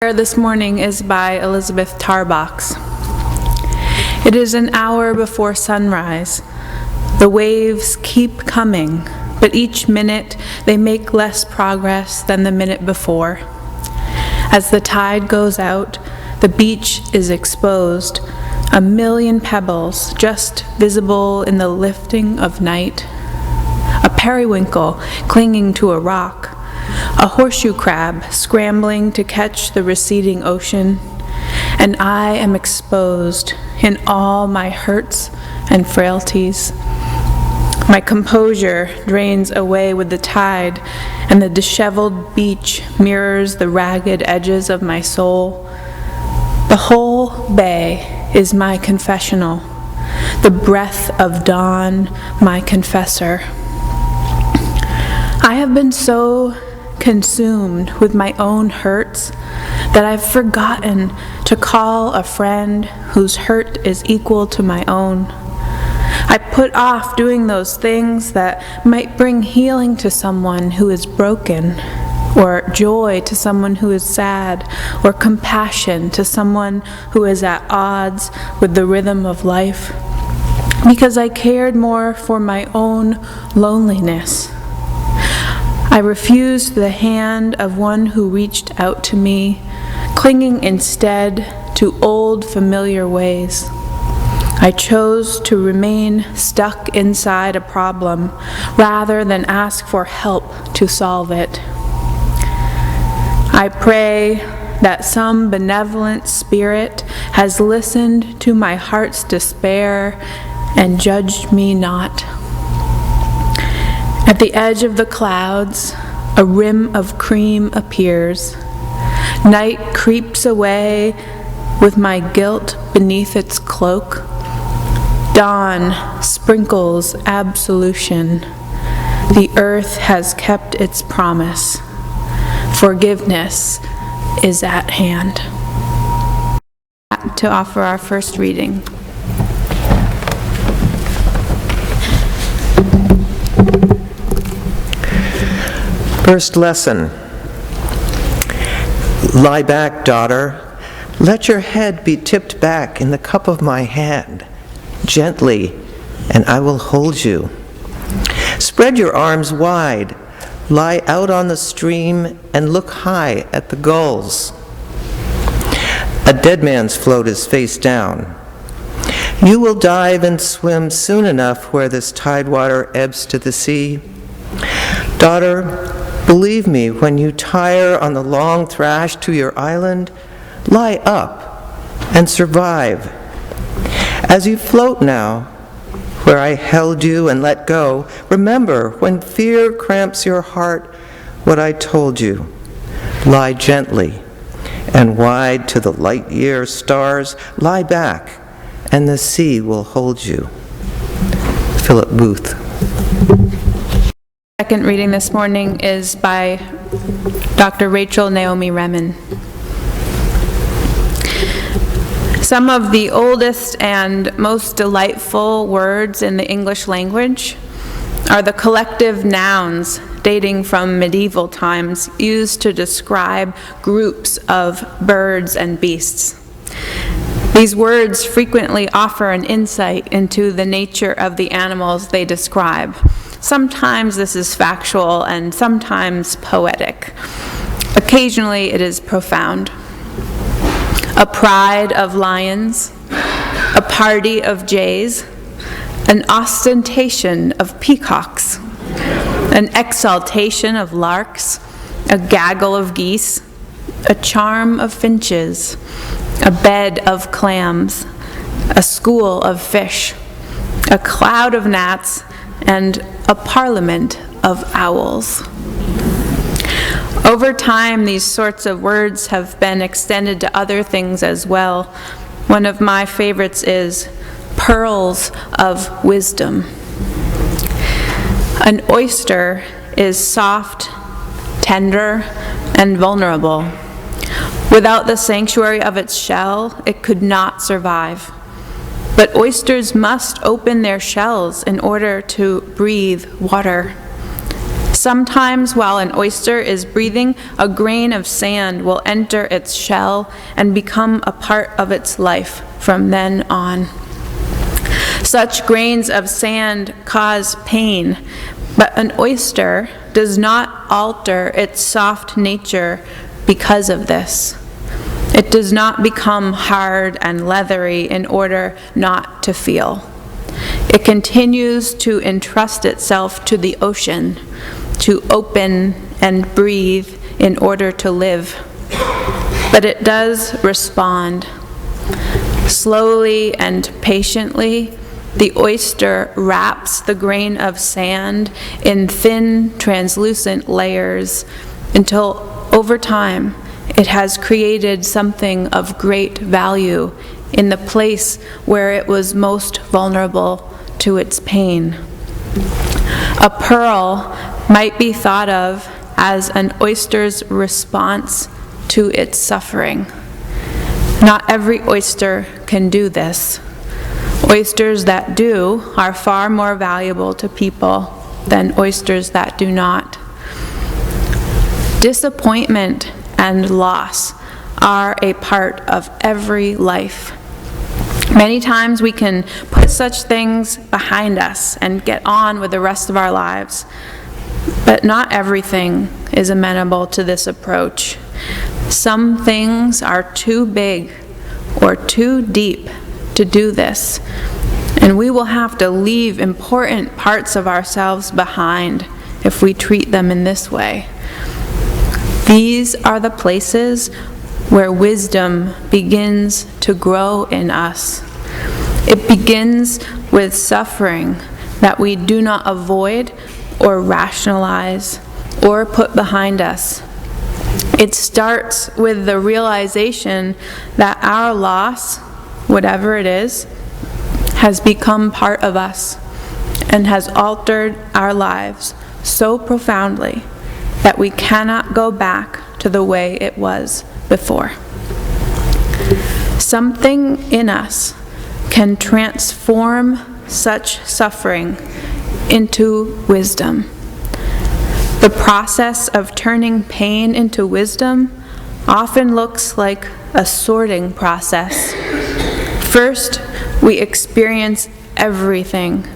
prayer this morning is by Elizabeth Tarbox. It is an hour before sunrise. The waves keep coming, but each minute they make less progress than the minute before. As the tide goes out, the beach is exposed, a million pebbles just visible in the lifting of night. A periwinkle clinging to a rock, a horseshoe crab scrambling to catch the receding ocean, and I am exposed in all my hurts and frailties. My composure drains away with the tide, and the disheveled beach mirrors the ragged edges of my soul. The whole bay is my confessional, the breath of dawn my confessor. I have been so consumed with my own hurts that I've forgotten to call a friend whose hurt is equal to my own. I put off doing those things that might bring healing to someone who is broken, or joy to someone who is sad, or compassion to someone who is at odds with the rhythm of life, because I cared more for my own loneliness. I refused the hand of one who reached out to me, clinging instead to old familiar ways. I chose to remain stuck inside a problem rather than ask for help to solve it. I pray that some benevolent spirit has listened to my heart's despair and judged me not. At the edge of the clouds, a rim of cream appears. Night creeps away with my guilt beneath its cloak. Dawn sprinkles absolution. The earth has kept its promise. Forgiveness is at hand. To offer our first reading. First lesson. Lie back, daughter. Let your head be tipped back in the cup of my hand, gently, and I will hold you. Spread your arms wide. Lie out on the stream and look high at the gulls. A dead man's float is face down. You will dive and swim soon enough where this tidewater ebbs to the sea. Daughter, believe me, when you tire on the long thrash to your island, lie up and survive. As you float now, where I held you and let go, remember when fear cramps your heart what I told you. Lie gently and wide to the light year stars, lie back and the sea will hold you. Philip Booth. Second reading this morning is by Dr. Rachel Naomi Remen. Some of the oldest and most delightful words in the English language are the collective nouns dating from medieval times used to describe groups of birds and beasts. These words frequently offer an insight into the nature of the animals they describe. Sometimes this is factual and sometimes poetic. Occasionally it is profound. A pride of lions, a party of jays, an ostentation of peacocks, an exaltation of larks, a gaggle of geese, a charm of finches, a bed of clams, a school of fish, a cloud of gnats, and a parliament of owls. Over time, these sorts of words have been extended to other things as well. One of my favorites is pearls of wisdom. An oyster is soft, tender, and vulnerable. Without the sanctuary of its shell, it could not survive. But oysters must open their shells in order to breathe water. Sometimes while an oyster is breathing, a grain of sand will enter its shell and become a part of its life from then on. Such grains of sand cause pain, but an oyster does not alter its soft nature because of this. It does not become hard and leathery in order not to feel. It continues to entrust itself to the ocean, to open and breathe in order to live. But it does respond. Slowly and patiently, the oyster wraps the grain of sand in thin, translucent layers until, over time, it has created something of great value in the place where it was most vulnerable to its pain. A pearl might be thought of as an oyster's response to its suffering. Not every oyster can do this. Oysters that do are far more valuable to people than oysters that do not. Disappointment and loss are a part of every life. Many times we can put such things behind us and get on with the rest of our lives. But not everything is amenable to this approach. Some things are too big or too deep to do this, and we will have to leave important parts of ourselves behind if we treat them in this way. These are the places where wisdom begins to grow in us. It begins with suffering that we do not avoid or rationalize or put behind us. It starts with the realization that our loss, whatever it is, has become part of us and has altered our lives so profoundly that we cannot go back to the way it was before. Something in us can transform such suffering into wisdom. The process of turning pain into wisdom often looks like a sorting process. First, we experience everything.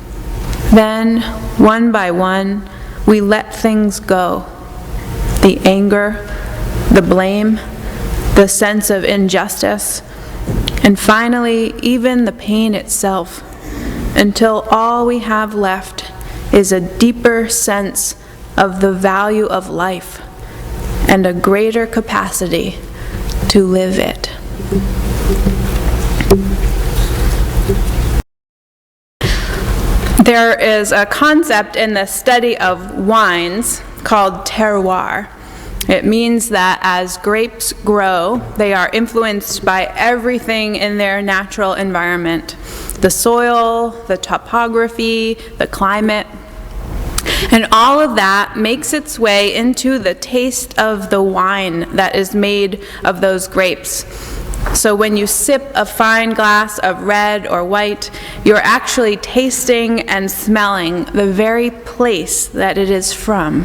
Then, one by one, we let things go. The anger, the blame, the sense of injustice, and finally, even the pain itself, until all we have left is a deeper sense of the value of life and a greater capacity to live it. There is a concept in the study of wines called terroir. It means that as grapes grow, they are influenced by everything in their natural environment: the soil, the topography, the climate. And all of that makes its way into the taste of the wine that is made of those grapes. So when you sip a fine glass of red or white, you're actually tasting and smelling the very place that it is from,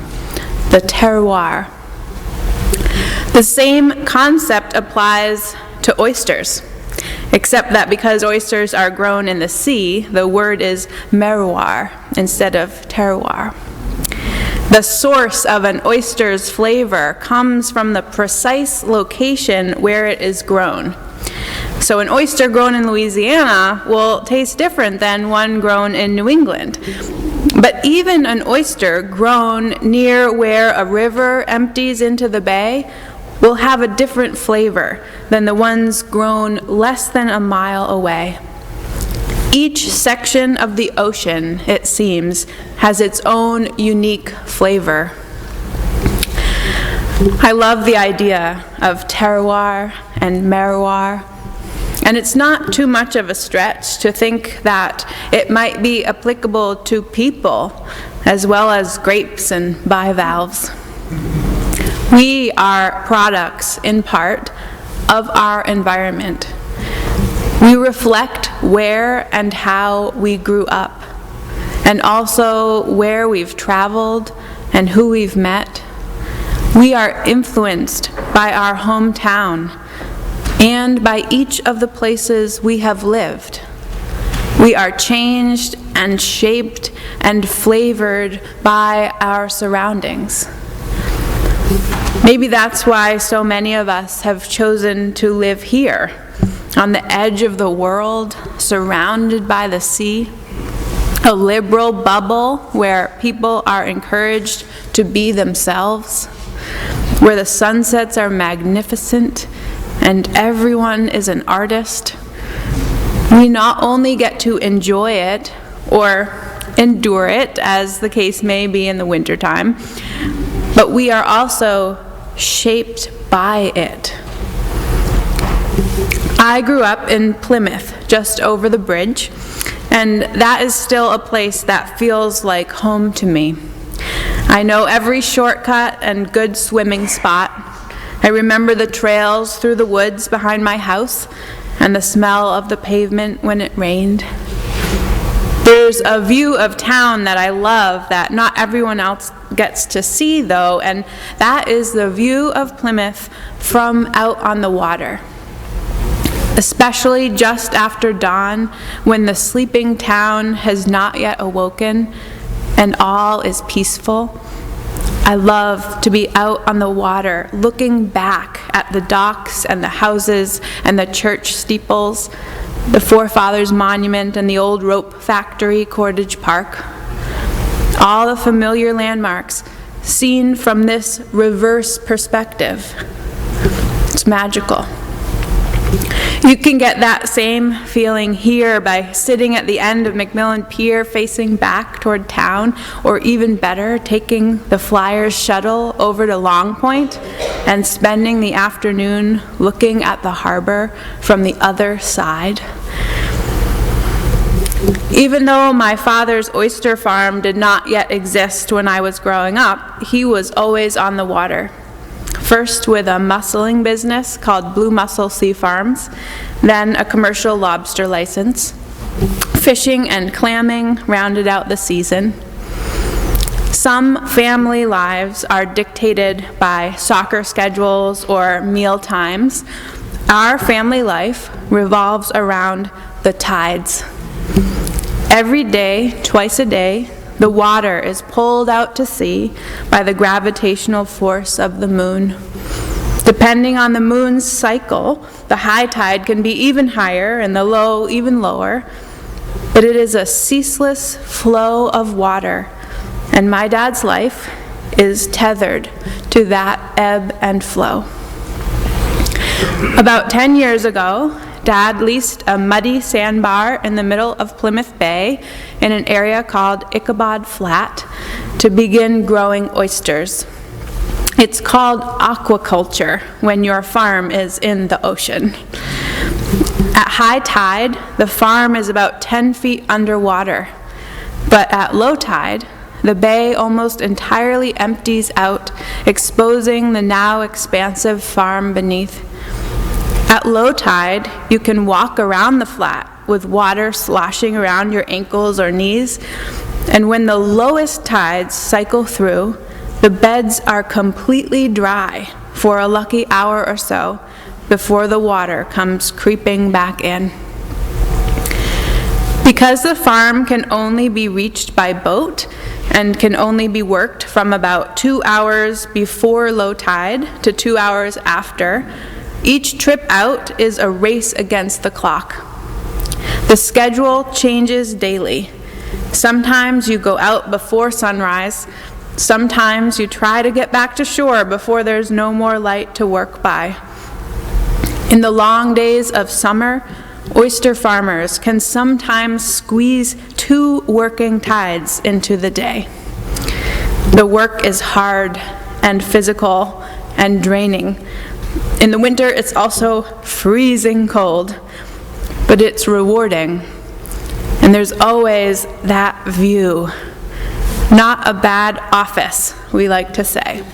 the terroir. The same concept applies to oysters, except that because oysters are grown in the sea, the word is merroir instead of terroir. The source of an oyster's flavor comes from the precise location where it is grown. So an oyster grown in Louisiana will taste different than one grown in New England. But even an oyster grown near where a river empties into the bay will have a different flavor than the ones grown less than a mile away. Each section of the ocean, it seems, has its own unique flavor. I love the idea of terroir and merroir, and it's not too much of a stretch to think that it might be applicable to people as well as grapes and bivalves. We are products, in part, of our environment. We reflect where and how we grew up, and also where we've traveled and who we've met, we are influenced by our hometown and by each of the places we have lived. We are changed and shaped and flavored by our surroundings. Maybe that's why so many of us have chosen to live here, on the edge of the world, surrounded by the sea, a liberal bubble where people are encouraged to be themselves, where the sunsets are magnificent and everyone is an artist. We not only get to enjoy it or endure it, as the case may be in the wintertime, but we are also shaped by it. I grew up in Plymouth, just over the bridge, and that is still a place that feels like home to me. I know every shortcut and good swimming spot. I remember the trails through the woods behind my house and the smell of the pavement when it rained. There's a view of town that I love that not everyone else gets to see, though, and that is the view of Plymouth from out on the water. Especially just after dawn, when the sleeping town has not yet awoken and all is peaceful. I love to be out on the water, looking back at the docks and the houses and the church steeples, the Forefathers Monument and the old rope factory, Cordage Park. All the familiar landmarks seen from this reverse perspective. It's magical. You can get that same feeling here by sitting at the end of Macmillan Pier facing back toward town, or even better, taking the Flyers shuttle over to Long Point and spending the afternoon looking at the harbor from the other side. Even though my father's oyster farm did not yet exist when I was growing up, he was always on the water. First with a musseling business called Blue Mussel Sea Farms, then a commercial lobster license. Fishing and clamming rounded out the season. Some family lives are dictated by soccer schedules or meal times. Our family life revolves around the tides. Every day, twice a day, the water is pulled out to sea by the gravitational force of the moon. Depending on the moon's cycle, the high tide can be even higher and the low even lower, but it is a ceaseless flow of water, and my dad's life is tethered to that ebb and flow. About 10 years ago, Dad leased a muddy sandbar in the middle of Plymouth Bay in an area called Ichabod Flat to begin growing oysters. It's called aquaculture when your farm is in the ocean. At high tide, the farm is about 10 feet underwater, but at low tide, the bay almost entirely empties out, exposing the now expansive farm beneath. At low tide, you can walk around the flat with water sloshing around your ankles or knees, and when the lowest tides cycle through, the beds are completely dry for a lucky hour or so before the water comes creeping back in. Because the farm can only be reached by boat and can only be worked from about 2 hours before low tide to 2 hours after, each trip out is a race against the clock. The schedule changes daily. Sometimes you go out before sunrise. Sometimes you try to get back to shore before there's no more light to work by. In the long days of summer, oyster farmers can sometimes squeeze 2 working tides into the day. The work is hard and physical and draining. In the winter, it's also freezing cold, but it's rewarding. And there's always that view. Not a bad office, we like to say.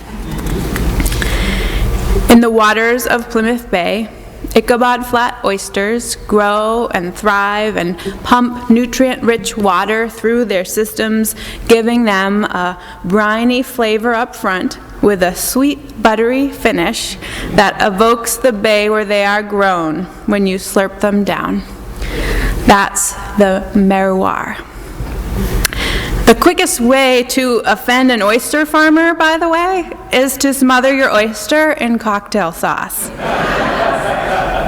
In the waters of Plymouth Bay, Ichabod Flat oysters grow and thrive and pump nutrient-rich water through their systems, giving them a briny flavor up front with a sweet, buttery finish that evokes the bay where they are grown when you slurp them down. That's the merroir. The quickest way to offend an oyster farmer, by the way, is to smother your oyster in cocktail sauce.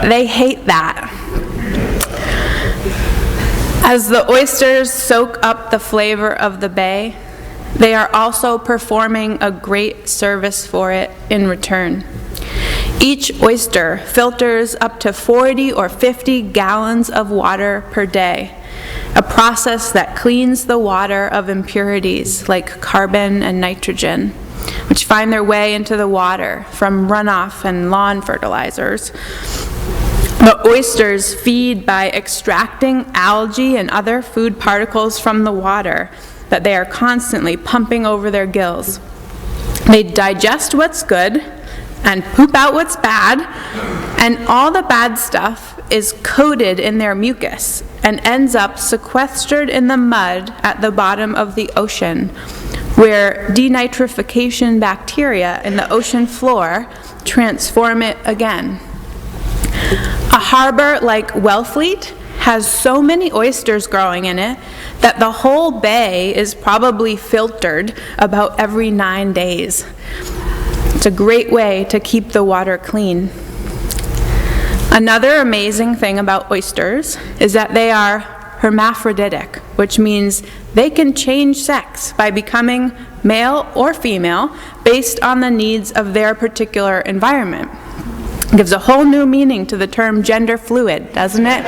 They hate that. As the oysters soak up the flavor of the bay, they are also performing a great service for it in return. Each oyster filters up to 40 or 50 gallons of water per day, a process that cleans the water of impurities like carbon and nitrogen, which find their way into the water from runoff and lawn fertilizers. The oysters feed by extracting algae and other food particles from the water that they are constantly pumping over their gills. They digest what's good and poop out what's bad, and all the bad stuff is coated in their mucus and ends up sequestered in the mud at the bottom of the ocean, where denitrification bacteria in the ocean floor transform it again. A harbor like Wellfleet has so many oysters growing in it that the whole bay is probably filtered about every 9 days. It's a great way to keep the water clean. Another amazing thing about oysters is that they are hermaphroditic, which means they can change sex by becoming male or female based on the needs of their particular environment. It gives a whole new meaning to the term gender fluid, doesn't it?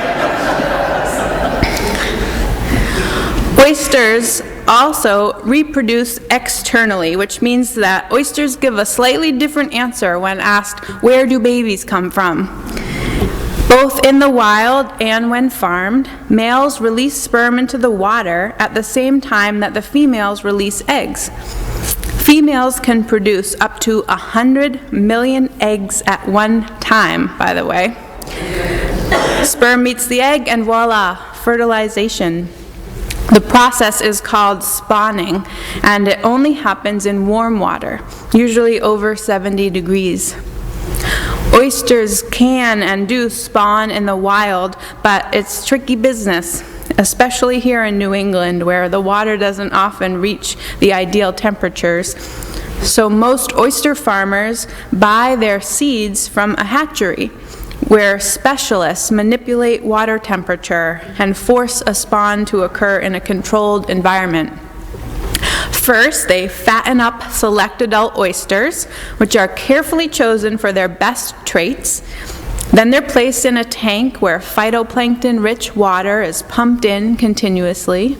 Oysters also reproduce externally, which means that oysters give a slightly different answer when asked, where do babies come from? Both in the wild and when farmed, males release sperm into the water at the same time that the females release eggs. Females can produce up to 100 million eggs at one time, by the way. Sperm meets the egg and voila, fertilization. The process is called spawning, and it only happens in warm water, usually over 70 degrees. Oysters can and do spawn in the wild, but it's tricky business, especially here in New England, where the water doesn't often reach the ideal temperatures. So most oyster farmers buy their seeds from a hatchery, where specialists manipulate water temperature and force a spawn to occur in a controlled environment. First, they fatten up select adult oysters, which are carefully chosen for their best traits. Then they're placed in a tank where phytoplankton-rich water is pumped in continuously.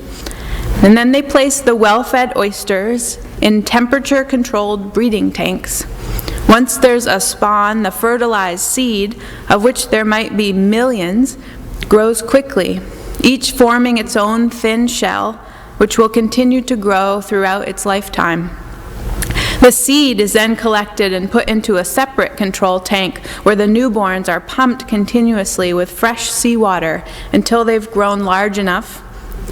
And then they place the well-fed oysters in temperature-controlled breeding tanks. Once there's a spawn, the fertilized seed, of which there might be millions, grows quickly, each forming its own thin shell, which will continue to grow throughout its lifetime. The seed is then collected and put into a separate control tank where the newborns are pumped continuously with fresh seawater until they've grown large enough,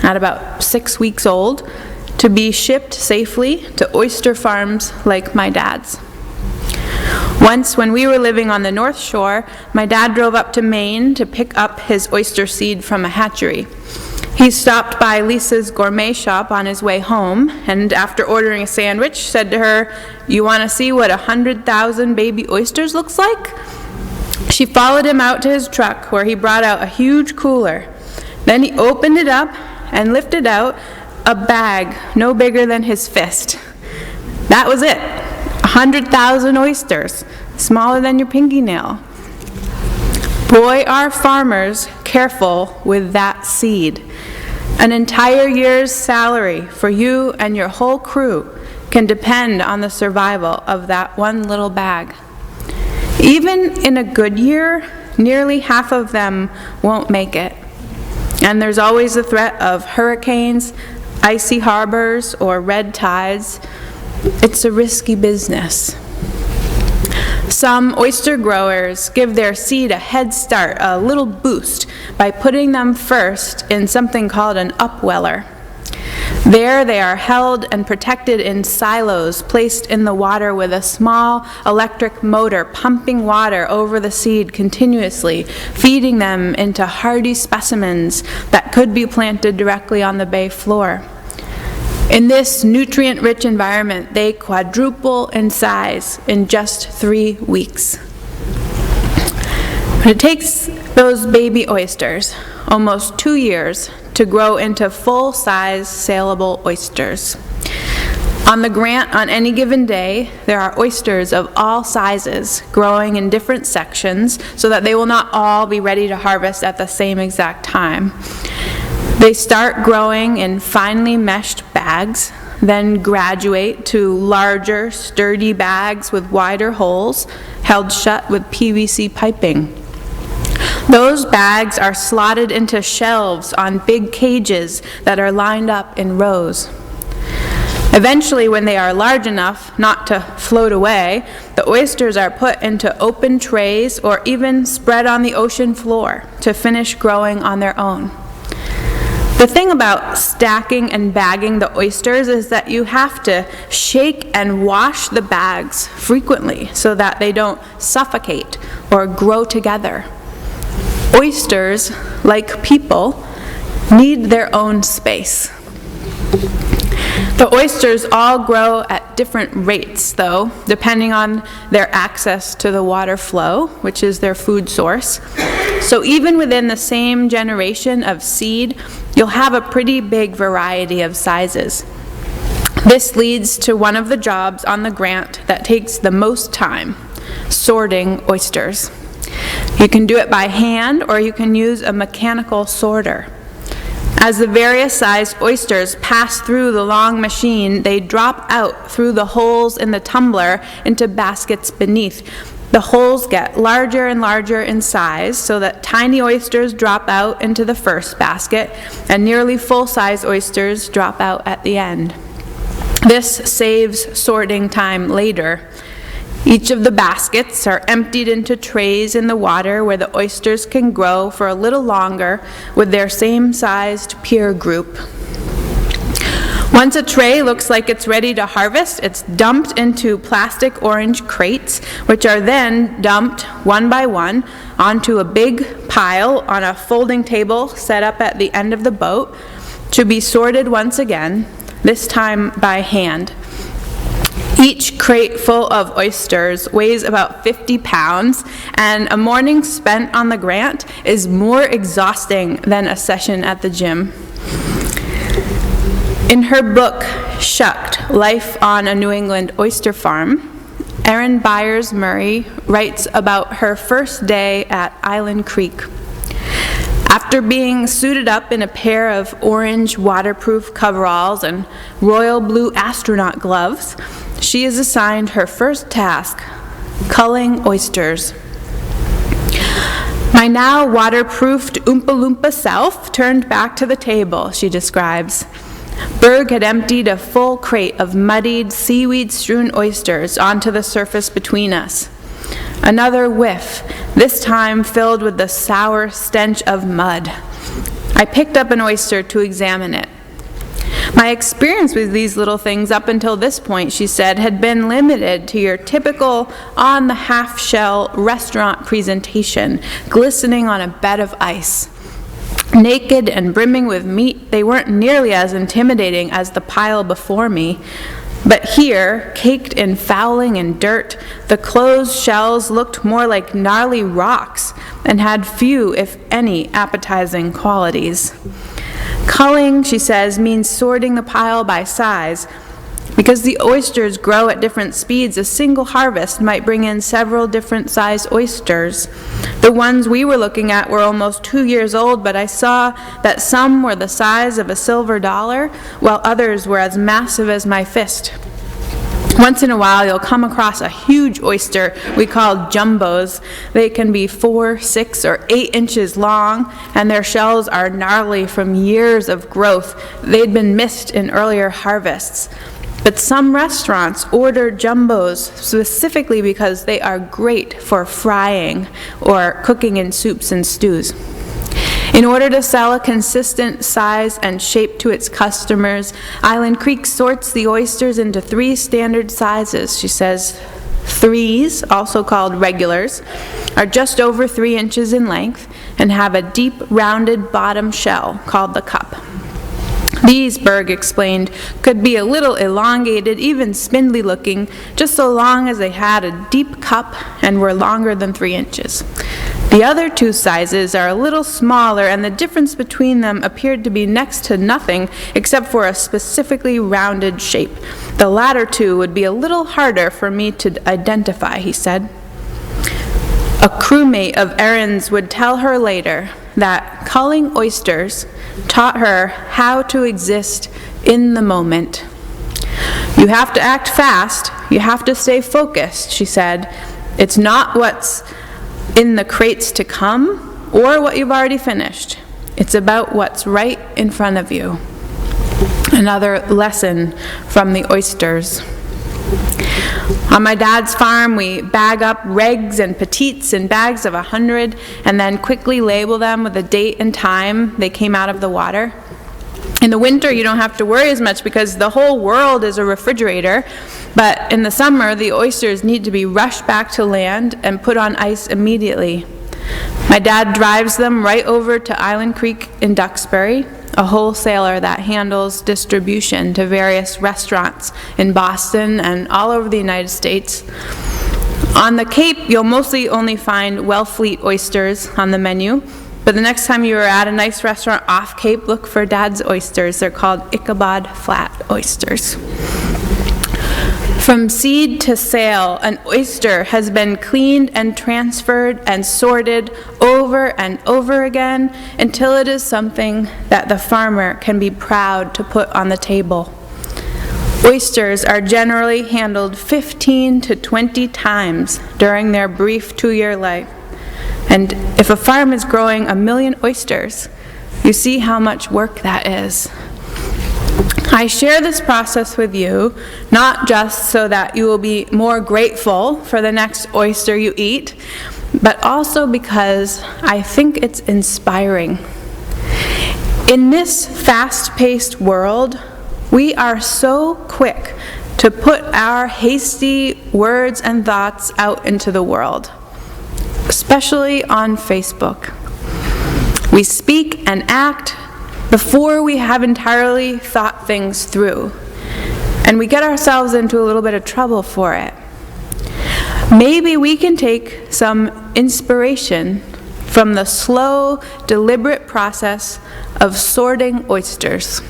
at about 6 weeks old, to be shipped safely to oyster farms like my dad's. Once, when we were living on the North Shore, my dad drove up to Maine to pick up his oyster seed from a hatchery. He stopped by Lisa's gourmet shop on his way home, and after ordering a sandwich, said to her, "You want to see what 100,000 baby oysters looks like?" She followed him out to his truck, where he brought out a huge cooler. Then he opened it up and lifted out a bag no bigger than his fist. That was it. 100,000 oysters, smaller than your pinky nail. Boy, are farmers careful with that seed. An entire year's salary for you and your whole crew can depend on the survival of that one little bag. Even in a good year, nearly half of them won't make it. And there's always the threat of hurricanes, icy harbors, or red tides. It's a risky business. Some oyster growers give their seed a head start, a little boost, by putting them first in something called an upweller. There they are held and protected in silos placed in the water with a small electric motor pumping water over the seed continuously, feeding them into hardy specimens that could be planted directly on the bay floor. In this nutrient-rich environment, they quadruple in size in just 3 weeks. But it takes those baby oysters almost 2 years to grow into full-size saleable oysters. On the Grant, on any given day, there are oysters of all sizes growing in different sections so that they will not all be ready to harvest at the same exact time. They start growing in finely meshed bags, then graduate to larger, sturdy bags with wider holes held shut with PVC piping. Those bags are slotted into shelves on big cages that are lined up in rows. Eventually, when they are large enough not to float away, the oysters are put into open trays or even spread on the ocean floor to finish growing on their own. The thing about stacking and bagging the oysters is that you have to shake and wash the bags frequently so that they don't suffocate or grow together. Oysters, like people, need their own space. The oysters all grow at different rates, though, depending on their access to the water flow, which is their food source. So even within the same generation of seed, you'll have a pretty big variety of sizes. This leads to one of the jobs on the Grant that takes the most time: sorting oysters. You can do it by hand, or you can use a mechanical sorter. As the various sized oysters pass through the long machine, they drop out through the holes in the tumbler into baskets beneath. The holes get larger and larger in size so that tiny oysters drop out into the first basket and nearly full-size oysters drop out at the end. This saves sorting time later. Each of the baskets are emptied into trays in the water where the oysters can grow for a little longer with their same-sized peer group. Once a tray looks like it's ready to harvest, it's dumped into plastic orange crates, which are then dumped one by one onto a big pile on a folding table set up at the end of the boat to be sorted once again, this time by hand. Each crate full of oysters weighs about 50 pounds, and a morning spent on the Grant is more exhausting than a session at the gym. In her book, Shucked: Life on a New England Oyster Farm, Erin Byers Murray writes about her first day at Island Creek. After being suited up in a pair of orange waterproof coveralls and royal blue astronaut gloves, she is assigned her first task: culling oysters. My now waterproofed Oompa Loompa self turned back to the table, she describes. Berg had emptied a full crate of muddied, seaweed-strewn oysters onto the surface between us. Another whiff, this time filled with the sour stench of mud. I picked up an oyster to examine it. My experience with these little things up until this point, she said, had been limited to your typical on-the-half-shell restaurant presentation, glistening on a bed of ice. Naked and brimming with meat, they weren't nearly as intimidating as the pile before me. But here, caked in fouling and dirt, the closed shells looked more like gnarly rocks and had few, if any, appetizing qualities. Culling, she says, means sorting the pile by size. Because the oysters grow at different speeds, a single harvest might bring in several different sized oysters. The ones we were looking at were almost 2 years old, but I saw that some were the size of a silver dollar, while others were as massive as my fist. Once in a while, you'll come across a huge oyster we call jumbos. They can be 4, 6, or 8 inches long, and their shells are gnarly from years of growth. They'd been missed in earlier harvests. But some restaurants order jumbos specifically because they are great for frying or cooking in soups and stews. In order to sell a consistent size and shape to its customers, Island Creek sorts the oysters into 3 standard sizes. She says 3s, also called regulars, are just over 3 inches in length and have a deep, rounded bottom shell called the cup. These, Berg explained, could be a little elongated, even spindly looking, just so long as they had a deep cup and were longer than 3 inches. The other 2 sizes are a little smaller, and the difference between them appeared to be next to nothing except for a specifically rounded shape. The latter 2 would be a little harder for me to identify, he said. A crewmate of Erin's would tell her later that culling oysters taught her how to exist in the moment. You have to act fast, you have to stay focused, she said. It's not what's in the crates to come or what you've already finished. It's about what's right in front of you. Another lesson from the oysters. On my dad's farm, we bag up regs and petites in bags of 100 and then quickly label them with the date and time they came out of the water. In the winter, you don't have to worry as much because the whole world is a refrigerator, but in the summer, the oysters need to be rushed back to land and put on ice immediately. My dad drives them right over to Island Creek in Duxbury, a wholesaler that handles distribution to various restaurants in Boston and all over the United States. On the Cape, you'll mostly only find Wellfleet oysters on the menu, but the next time you're at a nice restaurant off Cape, look for Dad's oysters. They're called Ichabod Flat oysters. From seed to sale, an oyster has been cleaned and transferred and sorted over and over again until it is something that the farmer can be proud to put on the table. Oysters are generally handled 15 to 20 times during their brief 2-year life. And if a farm is growing 1 million oysters, you see how much work that is. I share this process with you, not just so that you will be more grateful for the next oyster you eat, but also because I think it's inspiring. In this fast-paced world, we are so quick to put our hasty words and thoughts out into the world, especially on Facebook. We speak and act before we have entirely thought things through, and we get ourselves into a little bit of trouble for it. Maybe we can take some inspiration from the slow, deliberate process of sorting oysters.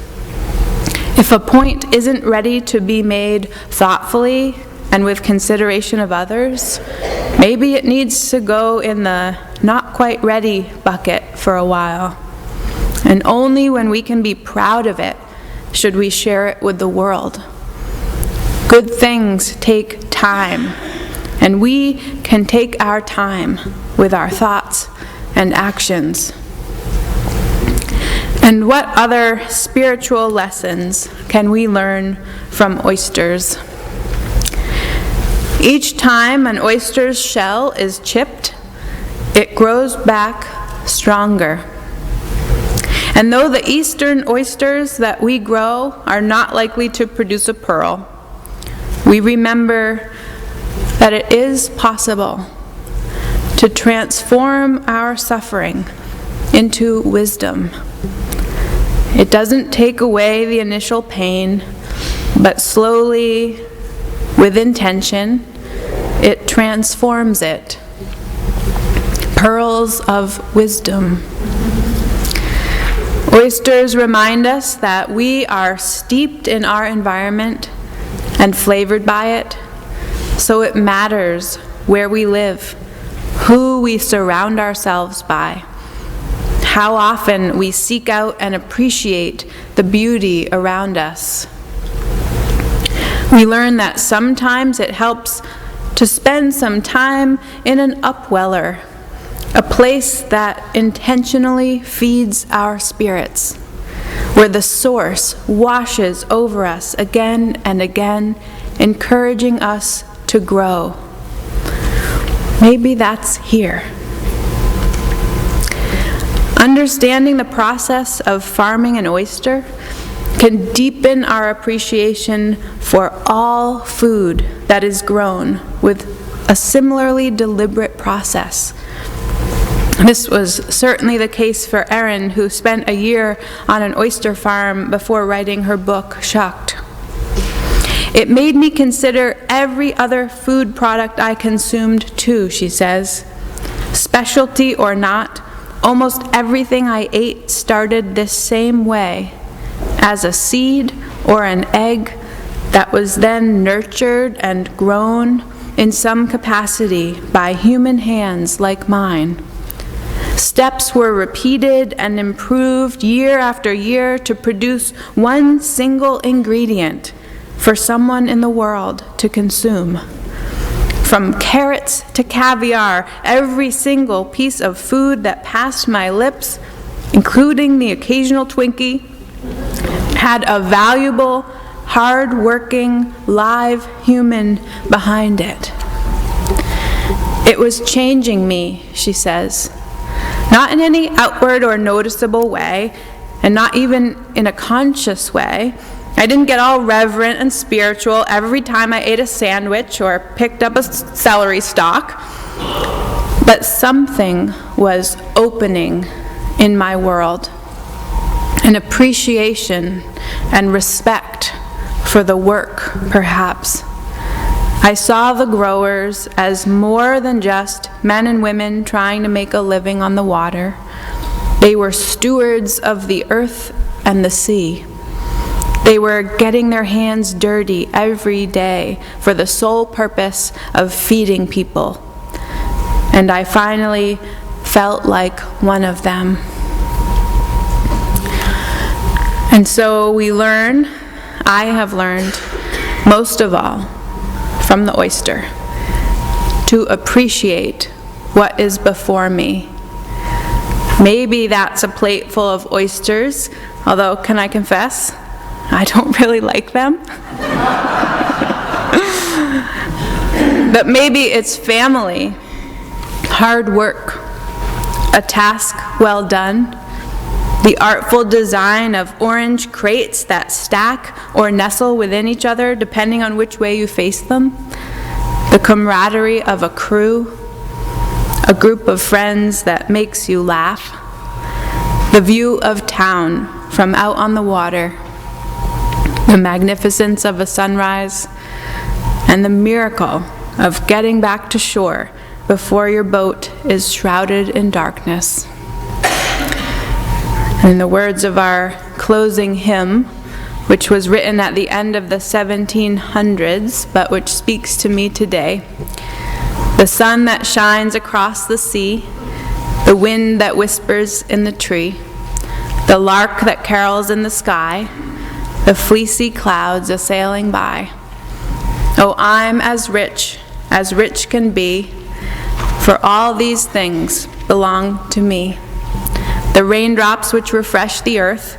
If a point isn't ready to be made thoughtfully and with consideration of others, maybe it needs to go in the not quite ready bucket for a while. And only when we can be proud of it should we share it with the world. Good things take time, and we can take our time with our thoughts and actions. And what other spiritual lessons can we learn from oysters? Each time an oyster's shell is chipped, it grows back stronger. And though the eastern oysters that we grow are not likely to produce a pearl, we remember that it is possible to transform our suffering into wisdom. It doesn't take away the initial pain, but slowly, with intention, it transforms it. Pearls of wisdom. Oysters remind us that we are steeped in our environment and flavored by it, so it matters where we live, who we surround ourselves by, how often we seek out and appreciate the beauty around us. We learn that sometimes it helps to spend some time in an upweller, a place that intentionally feeds our spirits, where the source washes over us again and again, encouraging us to grow. Maybe that's here. Understanding the process of farming an oyster can deepen our appreciation for all food that is grown with a similarly deliberate process. This was certainly the case for Erin, who spent a year on an oyster farm before writing her book, Shucked. It made me consider every other food product I consumed too, she says. Specialty or not, almost everything I ate started this same way, as a seed or an egg that was then nurtured and grown in some capacity by human hands like mine. Steps were repeated and improved year after year to produce one single ingredient for someone in the world to consume. From carrots to caviar, every single piece of food that passed my lips, including the occasional Twinkie, had a valuable, hard-working, live human behind it. It was changing me, she says. Not in any outward or noticeable way, and not even in a conscious way. I didn't get all reverent and spiritual every time I ate a sandwich or picked up a celery stalk. But something was opening in my world. An appreciation and respect for the work, perhaps. I saw the growers as more than just men and women trying to make a living on the water. They were stewards of the earth and the sea. They were getting their hands dirty every day for the sole purpose of feeding people. And I finally felt like one of them. And so I have learned, most of all, from the oyster, to appreciate what is before me. Maybe that's a plate full of oysters, although, can I confess, I don't really like them. But maybe it's family, hard work, a task well done, the artful design of orange crates that stack or nestle within each other depending on which way you face them, the camaraderie of a crew, a group of friends that makes you laugh, the view of town from out on the water, the magnificence of a sunrise, and the miracle of getting back to shore before your boat is shrouded in darkness. And in the words of our closing hymn, which was written at the end of the 1700s, but which speaks to me today, the sun that shines across the sea, the wind that whispers in the tree, the lark that carols in the sky, the fleecy clouds a-sailing by. Oh, I'm as rich can be, for all these things belong to me. The raindrops which refresh the earth,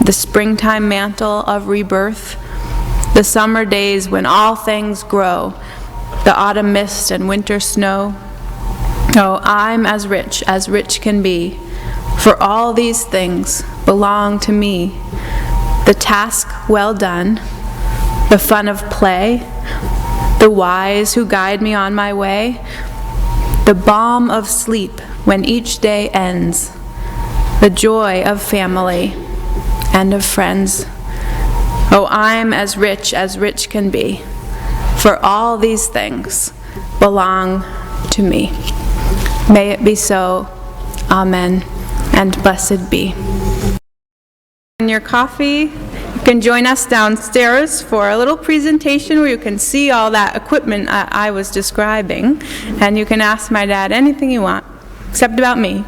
the springtime mantle of rebirth, the summer days when all things grow, the autumn mist and winter snow. Oh, I'm as rich can be, for all these things belong to me. The task well done, the fun of play, the wise who guide me on my way, the balm of sleep when each day ends, the joy of family and of friends. Oh, I'm as rich can be, for all these things belong to me. May it be so. Amen, and blessed be. In your coffee, you can join us downstairs for a little presentation where you can see all that equipment I was describing, and you can ask my dad anything you want, except about me.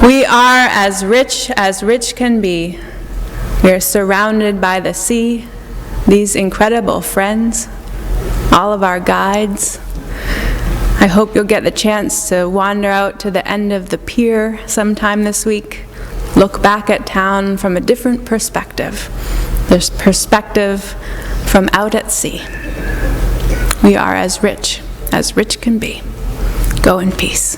We are as rich can be. We are surrounded by the sea, these incredible friends, all of our guides. I hope you'll get the chance to wander out to the end of the pier sometime this week, Look back at town from a different perspective. This perspective from out at sea. We are as rich can be. Go in peace.